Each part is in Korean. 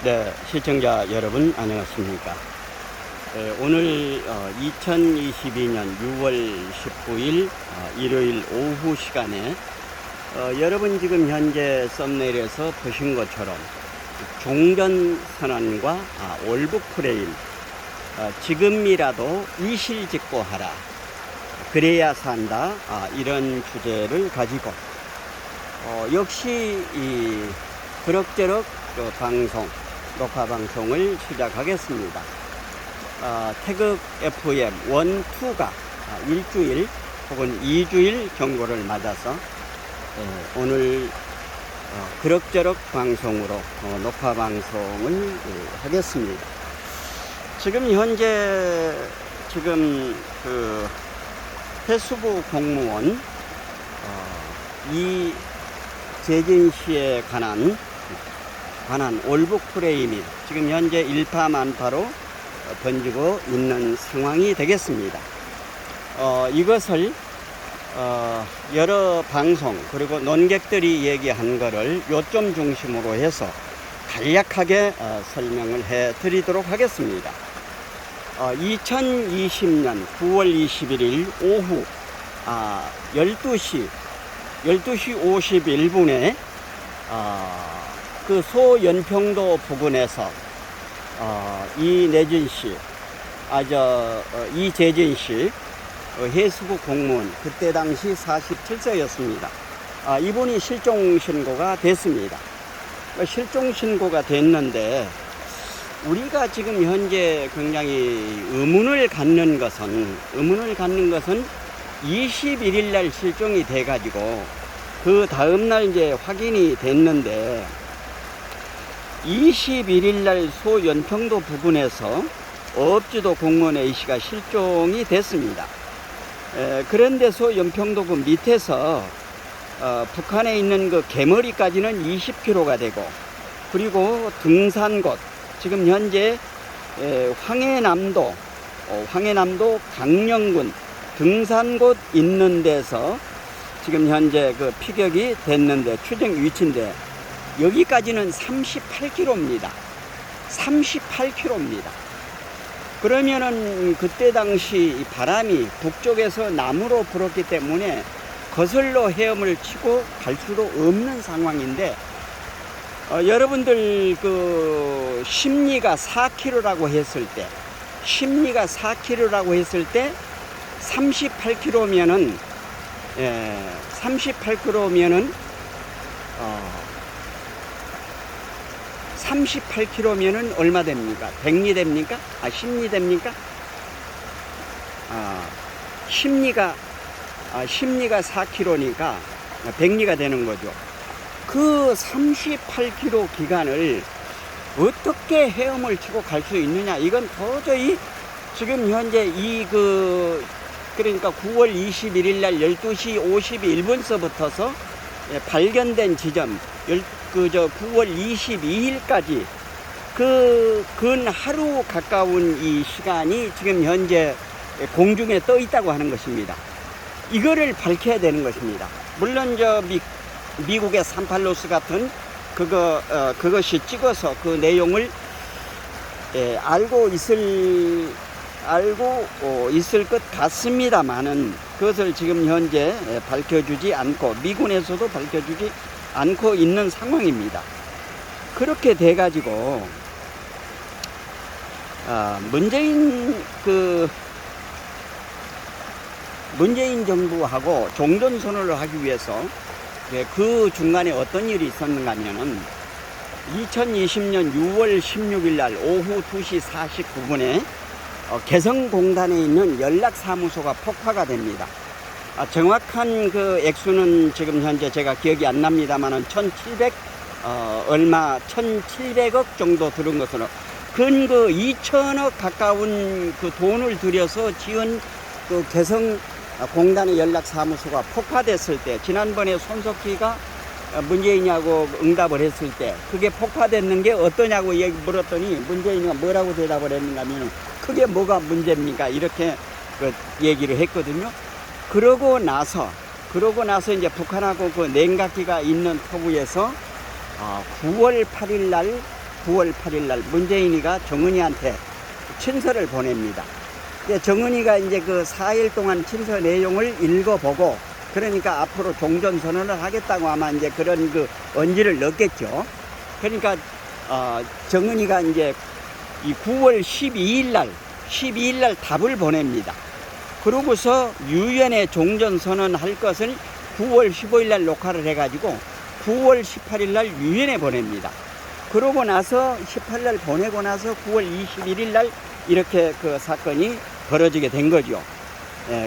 네, 시청자 여러분 안녕하십니까. 오늘 2022년 6월 19일 일요일 오후 시간에 여러분 지금 현재 썸네일에서 보신 것처럼 종전선언과 올북 프레임, 지금이라도 이실직고하라, 그래야 산다, 이런 주제를 가지고 역시 이 그럭저럭 방송, 녹화 방송을 시작하겠습니다. 태극 FM 1, 2가 일주일 혹은 2주일 경고를 맞아서 오늘 그럭저럭 방송으로 녹화 방송을 하겠습니다. 지금 현재 그 해수부 공무원 이재진 씨에 관한 올북 프레임이 지금 현재 일파만파로 번지고 있는 상황이 되겠습니다. 이것을 여러 방송 그리고 논객들이 얘기한 거를 요점 중심으로 해서 간략하게 설명을 해 드리도록 하겠습니다. 2020년 9월 21일 오후 12시 51분에 그 소연평도 부근에서 이재진 씨 해수부 공무원, 그때 당시 47세였습니다. 이분이 실종 신고가 됐습니다. 실종 신고가 됐는데 우리가 지금 현재 굉장히 의문을 갖는 것은 21일 날 실종이 돼 가지고 그 다음 날 이제 확인이 됐는데 21일 날 소연평도 부근에서 어업지도 공무원 A씨가 실종이 됐습니다. 그런데 소연평도 그 밑에서 북한에 있는 그 개머리까지는 20km가 되고, 그리고 등산곳, 지금 현재 황해남도 강령군 등산곳 있는 데서 지금 현재 그 피격이 됐는데, 추정 위치인데 여기까지는 38km입니다. 38km입니다. 그러면은 그때 당시 바람이 북쪽에서 남으로 불었기 때문에 거슬러 헤엄을 치고 갈 수도 없는 상황인데, 여러분들 그 심리가 4km라고 했을 때 38km면은 38km면은 얼마 됩니까? 100리 됩니까? 10리 됩니까? 심리가 4km니까 100리가 되는 거죠. 그 38km 기간을 어떻게 헤엄을 치고 갈 수 있느냐, 이건 도저히 지금 현재 그러니까 9월 21일 날 12시 51분서부터서 발견된 지점 9월 22일까지 근 하루 가까운 이 시간이 지금 현재 공중에 떠 있다고 하는 것입니다. 이거를 밝혀야 되는 것입니다. 물론 미국의 산팔로스 같은 그것이 찍어서 그 내용을 알고 있을 것 같습니다만은, 그것을 지금 현재 밝혀주지 않고, 미군에서도 밝혀주지 않고 있는 상황입니다. 그렇게 돼 가지고 문재인 정부하고 종전선언을 하기 위해서 그 중간에 어떤 일이 있었는가 하면은 2020년 6월 16일 날 오후 2시 49분에 개성공단에 있는 연락사무소가 폭파가 됩니다. 정확한 그 액수는 지금 현재 제가 기억이 안 납니다만은 1700억 정도 들은 것으로, 근 2천억 가까운 그 돈을 들여서 지은 그 개성공단의 연락사무소가 폭파됐을 때, 지난번에 손석희가 문재인이하고 응답을 했을 때 그게 폭파됐는 게 어떠냐고 물었더니 문재인이가 뭐라고 대답을 했는가 하면, 그게 뭐가 문제입니까? 이렇게 얘기를 했거든요. 그러고 나서 이제 북한하고 그 냉각기가 있는 포구에서 9월 8일 날 9월 8일 날 문재인이가 정은이한테 친서를 보냅니다. 정은이가 이제 그 4일 동안 친서 내용을 읽어보고, 그러니까 앞으로 종전선언을 하겠다고 아마 이제 그런 그 언지를 넣겠죠. 그러니까 정은이가 이제 이 9월 12일 날 답을 보냅니다. 그러고서 유엔에 종전선언 할 것을 9월 15일 날 녹화를 해가지고 9월 18일 날 유엔에 보냅니다. 그러고 나서 18일 날 보내고 나서 9월 21일 날 이렇게 그 사건이 벌어지게 된 거죠.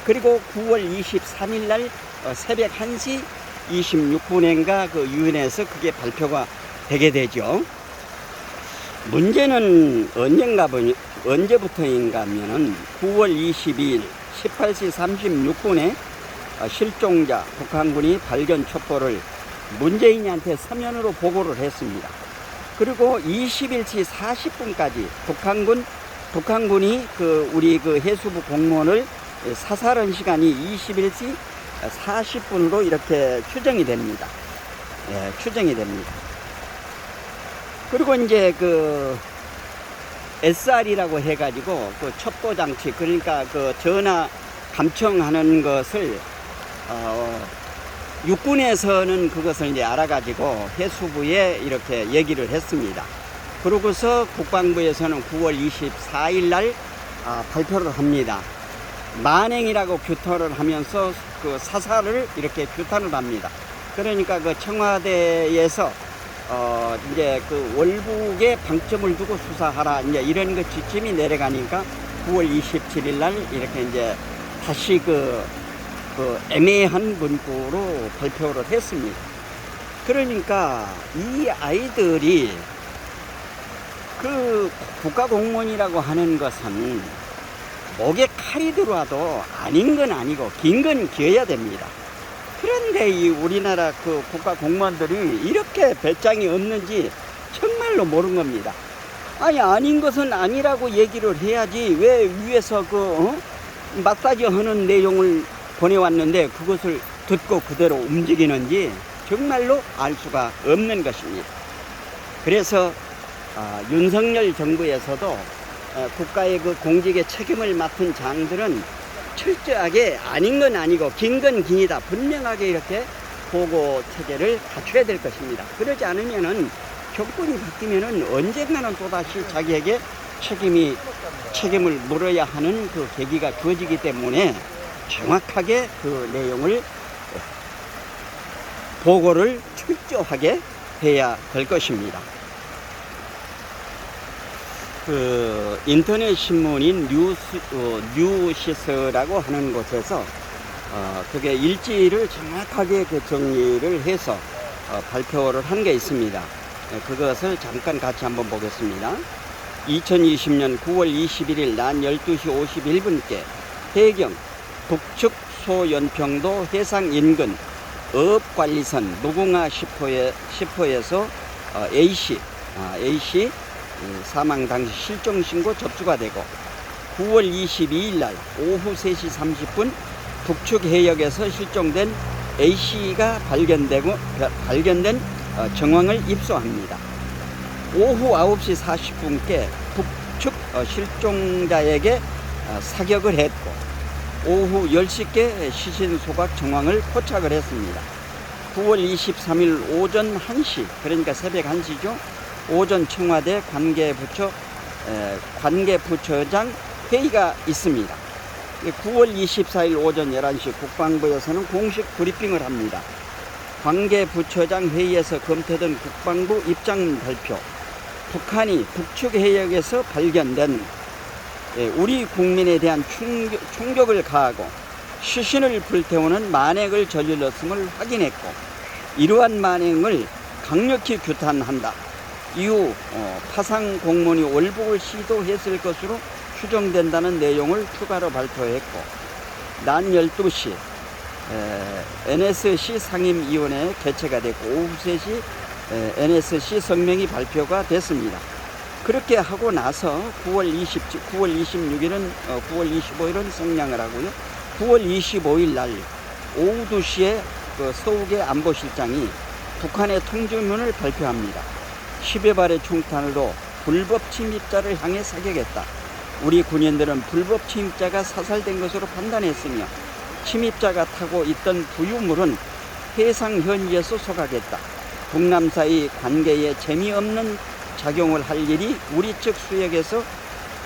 그리고 9월 23일 날 새벽 1시 26분인가 그 유엔에서 그게 발표가 되게 되죠. 문제는 언제부터인가 하면은 9월 22일 18시 36분에 실종자 북한군이 발견 첩보를 문재인한테 서면으로 보고를 했습니다. 그리고 21시 40분까지 북한군이 그 우리 그 해수부 공무원을 사살한 시간이 21시 40분으로 이렇게 추정이 됩니다. 추정이 됩니다. 그리고 이제 그 SR이라고 해가지고 그 첩보 장치, 그러니까 그 전화 감청하는 것을 육군에서는 그것을 이제 알아가지고 해수부에 이렇게 얘기를 했습니다. 그러고서 국방부에서는 9월 24일 날 발표를 합니다. 만행이라고 규탄을 하면서 그 사살을 이렇게 규탄을 합니다. 그러니까 그 청와대에서 이제 그 월북에 방점을 두고 수사하라, 이제 이런 그 지침이 내려가니까 9월 27일 날 이렇게 이제 다시 그 애매한 문구로 발표를 했습니다. 그러니까 이 아이들이 그 국가공무원이라고 하는 것은 목에 칼이 들어와도 아닌 건 아니고 긴 건 기어야 됩니다. 그런데 이 우리나라 그 국가공무원들이 이렇게 배짱이 없는지 정말로 모르는 겁니다. 아니, 아닌 것은 아니라고 얘기를 해야지 왜 위에서 마사지 하는 내용을 보내왔는데 그것을 듣고 그대로 움직이는지 정말로 알 수가 없는 것입니다. 그래서 윤석열 정부에서도 국가의 그 공직의 책임을 맡은 장들은 철저하게 아닌 건 아니고 긴 건 긴이다 분명하게 이렇게 보고 체계를 갖춰야 될 것입니다. 그러지 않으면은 정권이 바뀌면은 언젠가는 또다시 자기에게 책임을 물어야 하는 그 계기가 주어지기 때문에 정확하게 그 내용을 보고를 철저하게 해야 될 것입니다. 그 인터넷 신문인 뉴시스라고 하는 곳에서 그게 일지를 정확하게 그 정리를 해서 발표를 한 게 있습니다. 그것을 잠깐 같이 한번 보겠습니다. 2020년 9월 21일 낮 12시 51분께 해경 북측 소연평도 해상 인근 어업관리선 무궁화 10호에서 A씨 사망 당시 실종 신고 접수가 되고 9월 22일 날 오후 3시 30분 북측 해역에서 실종된 A씨가 발견된 정황을 입수합니다. 오후 9시 40분께 북측 실종자에게 사격을 했고 오후 10시께 시신 소각 정황을 포착을 했습니다. 9월 23일 오전 1시, 그러니까 새벽 1시죠. 오전 청와대 관계부처장 회의가 있습니다. 9월 24일 오전 11시 국방부에서는 공식 브리핑을 합니다. 관계부처장 회의에서 검토된 국방부 입장 발표, 북한이 북측 해역에서 발견된 우리 국민에 대한 충격을 가하고 시신을 불태우는 만행을 저질렀음을 확인했고 이러한 만행을 강력히 규탄한다. 이후 파상 공무원이 월북을 시도했을 것으로 추정된다는 내용을 추가로 발표했고 낮 12시 NSC 상임위원회 개최가 됐고 오후 3시 NSC 성명이 발표가 됐습니다. 그렇게 하고 나서 9월 26일은 9월 25일은 성명을 하고요. 9월 25일 날 오후 2시에 그 서욱의 안보실장이 북한의 통지문을 발표합니다. 10여 발의 총탄으로 불법 침입자를 향해 사격했다. 우리 군인들은 불법 침입자가 사살된 것으로 판단했으며 침입자가 타고 있던 부유물은 해상 현지에서 소각했다. 북남 사이 관계에 재미없는 작용을 할 일이 우리 측 수역에서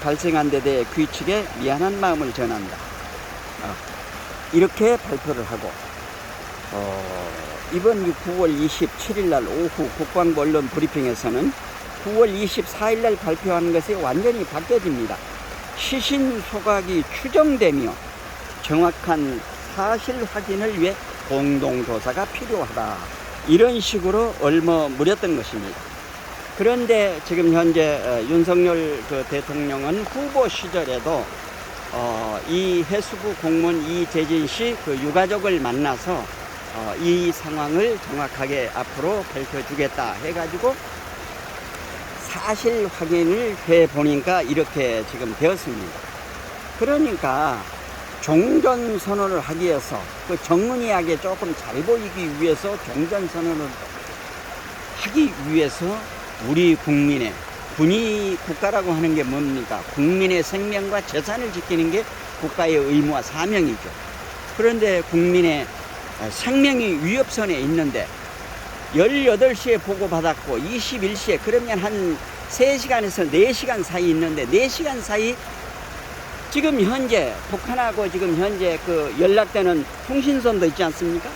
발생한 데 대해 귀측에 미안한 마음을 전한다. 이렇게 발표를 하고 이번 9월 27일 날 오후 국방부 언론 브리핑에서는 9월 24일 날 발표한 것이 완전히 바뀌어집니다. 시신 소각이 추정되며 정확한 사실 확인을 위해 공동조사가 필요하다. 이런 식으로 얼머무렸던 것입니다. 그런데 지금 현재 윤석열 대통령은 후보 시절에도 이 해수부 공무원 이재진 씨 유가족을 만나서 이 상황을 정확하게 앞으로 밝혀주겠다 해가지고 사실 확인을 해보니까 이렇게 지금 되었습니다. 그러니까 종전선언을 하기 위해서 정문이하게 조금 잘 보이기 위해서 종전선언을 하기 위해서 우리 국민의 군이 국가라고 하는 게 뭡니까? 국민의 생명과 재산을 지키는 게 국가의 의무와 사명이죠. 그런데 국민의 생명이 위협선에 있는데 18시에 보고받았고 21시에 그러면 한 3시간에서 4시간 사이 있는데 4시간 사이 지금 현재 북한하고 지금 현재 연락되는 통신선도 있지 않습니까?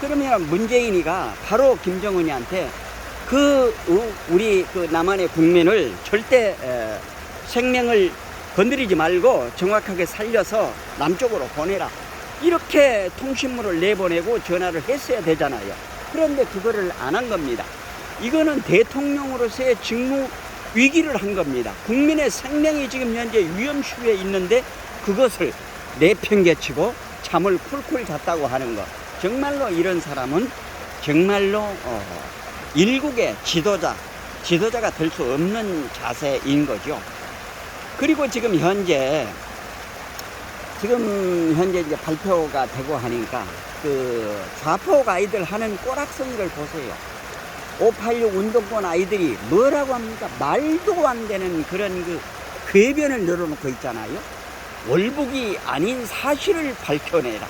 그러면 문재인이가 바로 김정은이한테 우리 남한의 국민을 절대 생명을 건드리지 말고 정확하게 살려서 남쪽으로 보내라. 이렇게 통신물을 내보내고 전화를 했어야 되잖아요. 그런데 그거를 안 한 겁니다. 이거는 대통령으로서의 직무 위기를 한 겁니다. 국민의 생명이 지금 현재 위험수위에 있는데 그것을 내팽개치고 잠을 쿨쿨 잤다고 하는 것. 정말로 이런 사람은 정말로 일국의 지도자가 될 수 없는 자세인 거죠. 그리고 지금 현재 이제 발표가 되고 하니까 좌폭 아이들 하는 꼬락서니를 보세요. 586 운동권 아이들이 뭐라고 합니까? 말도 안 되는 그런 궤변을 늘어놓고 있잖아요. 월북이 아닌 사실을 밝혀내라.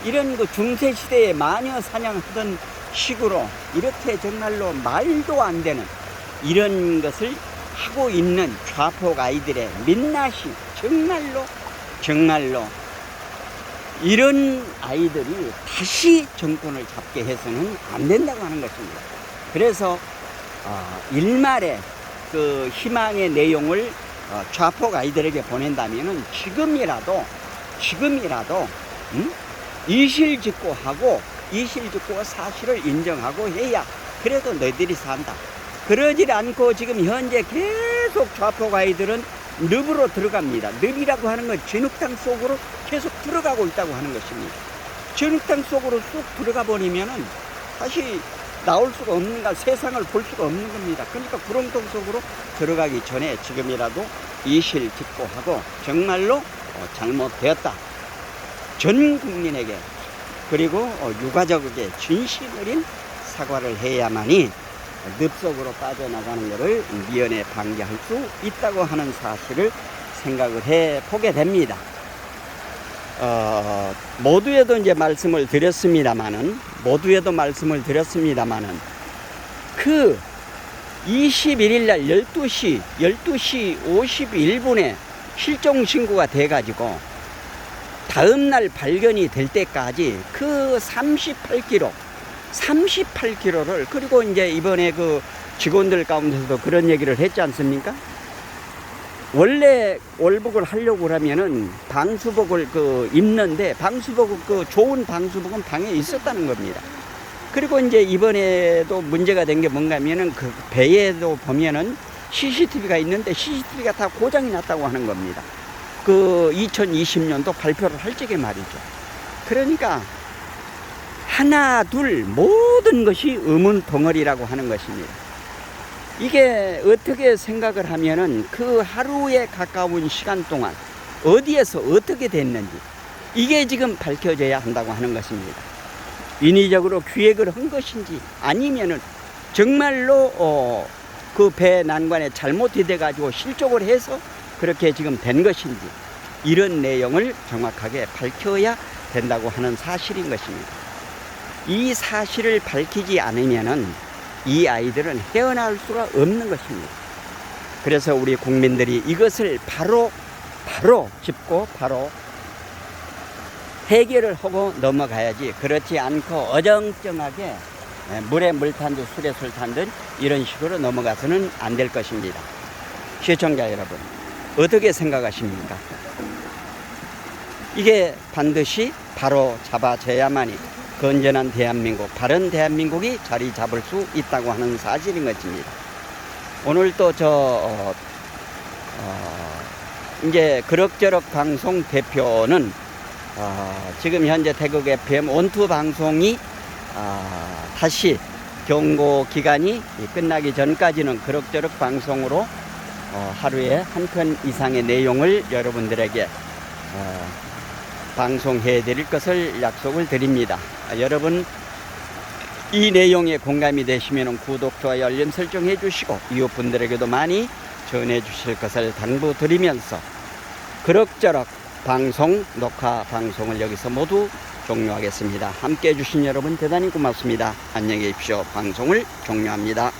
이런 중세시대에 마녀 사냥하던 식으로 이렇게 정말로 말도 안 되는 이런 것을 하고 있는 좌폭 아이들의 민낯이 정말로 이런 아이들이 다시 정권을 잡게 해서는 안 된다고 하는 것입니다. 그래서 일말의 희망의 내용을 좌폭 아이들에게 보낸다면은 지금이라도 이실직고 사실을 인정하고 해야 그래도 너희들이 산다. 그러질 않고 지금 현재 계속 좌폭 아이들은 늪으로 들어갑니다. 늪이라고 하는 건 진흙탕 속으로 계속 들어가고 있다고 하는 것입니다. 진흙탕 속으로 쑥 들어가 버리면은 다시 나올 수가 없는가, 세상을 볼 수가 없는 겁니다. 그러니까 구렁텅 속으로 들어가기 전에 지금이라도 이실직고하고 정말로 잘못되었다. 전 국민에게 그리고 유가족에게 진심 어린 사과를 해야만이 늪속으로 빠져나가는 것을 미연에 방지할 수 있다고 하는 사실을 생각을 해보게 됩니다. 모두에도 이제 말씀을 드렸습니다마는 그 21일 날 12시 51분에 실종 신고가 돼가지고 다음날 발견이 될 때까지 그 38km를 그리고 이제 이번에 직원들 가운데서도 그런 얘기를 했지 않습니까? 원래 월북을 하려고 하면은 방수복을 입는데 방수복 좋은 방수복은 방에 있었다는 겁니다. 그리고 이제 이번에도 문제가 된 게 뭔가 하면은 배에도 보면은 CCTV가 있는데 CCTV가 다 고장이 났다고 하는 겁니다. 2020년도 발표를 할 적에 말이죠. 그러니까 하나 둘 모든 것이 의문 덩어리라고 하는 것입니다. 이게 어떻게 생각을 하면은 그 하루에 가까운 시간 동안 어디에서 어떻게 됐는지 이게 지금 밝혀져야 한다고 하는 것입니다. 인위적으로 기획을 한 것인지 아니면은 정말로 그 배 난관에 잘못이 돼가지고 실족을 해서 그렇게 지금 된 것인지 이런 내용을 정확하게 밝혀야 된다고 하는 사실인 것입니다. 이 사실을 밝히지 않으면은 이 아이들은 헤어나올 수가 없는 것입니다. 그래서 우리 국민들이 이것을 바로 짚고 바로 해결을 하고 넘어가야지, 그렇지 않고 어정쩡하게 물에 물 탄 듯 술에 술 탄 듯 이런 식으로 넘어가서는 안 될 것입니다. 시청자 여러분, 어떻게 생각하십니까? 이게 반드시 바로 잡아져야만이 건전한 대한민국, 바른 대한민국이 자리 잡을 수 있다고 하는 사실인 것입니다. 오늘 또 이제 그럭저럭 방송 대표는 지금 현재 태극 FM 원투 방송이 다시 경고 기간이 끝나기 전까지는 그럭저럭 방송으로 하루에 한 편 이상의 내용을 여러분들에게 방송해 드릴 것을 약속을 드립니다. 여러분, 이 내용에 공감이 되시면 구독, 좋아요, 알림 설정해 주시고 이웃분들에게도 많이 전해 주실 것을 당부드리면서 그럭저럭 방송, 녹화 방송을 여기서 모두 종료하겠습니다. 함께 해주신 여러분 대단히 고맙습니다. 안녕히 계십시오. 방송을 종료합니다.